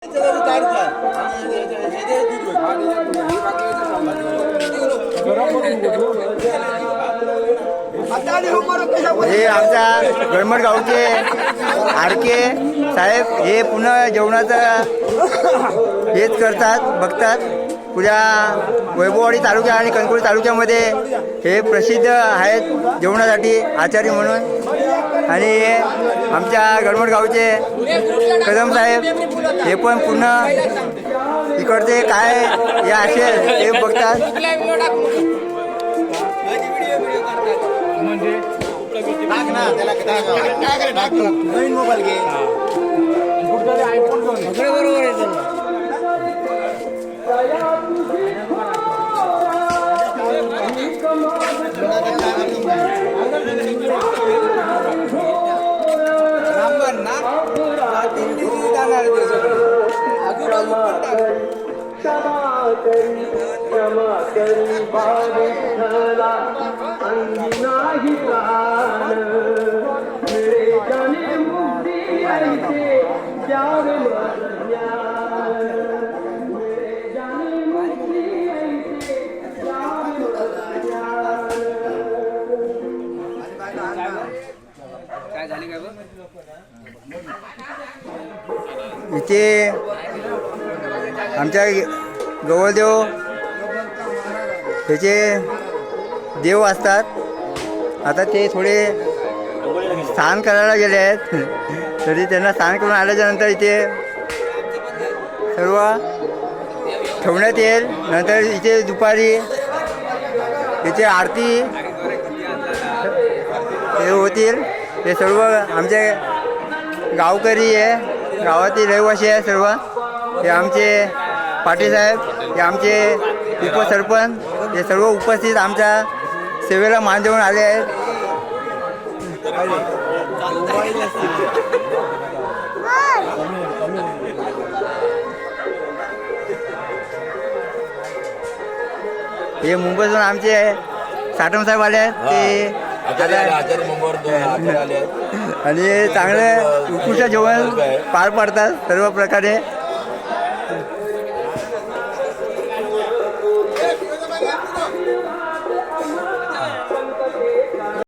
हे आमच्या गडमड गावचे आरके साहेब हे पुन्हा जेवणाचं हेच करतात बघतात. पुऱ्या वैभववाडी तालुक्या आणि कणकवली तालुक्यामध्ये हे प्रसिद्ध आहेत जेवणासाठी आचार्य म्हणून. आणि आमच्या गडमड गावचे कदम साहेब हे पण पुन्हा इकडचे काय हे असेल ते बघतात. नवीन मोबाईल घे बरोबर क्षमा करी बाविठला अंगनाही प्राण मिळे जाणे मुक्ती ऐसे द्यावे ज्ञान मिळे जाणे मुक्ती ऐसे द्यावे ज्ञान. काय झाली काय इथे आमच्या गवळदेव त्याचे देव असतात. आता ते थोडे स्नान करायला गेले आहेत तरी त्यांना स्नान करून आल्याच्यानंतर इथे सर्व ठेवण्यात येईल. नंतर इथे दुपारी इथे आरती हे होतील. हे सर्व आमचे गावकरी आहे, गावातील रहिवासी आहे सर्व. हे आमचे पाटील साहेब, हे आमचे उपसरपंच, हे सर्व उपस्थित आमच्या सेवेला मान देऊन आले आहेत. हे मुंबईतून आमचे साठम साहेब आले आहेत ते आणि चांगले उत्कृष्ट जेवण पार पाडतात सर्व प्रकारे.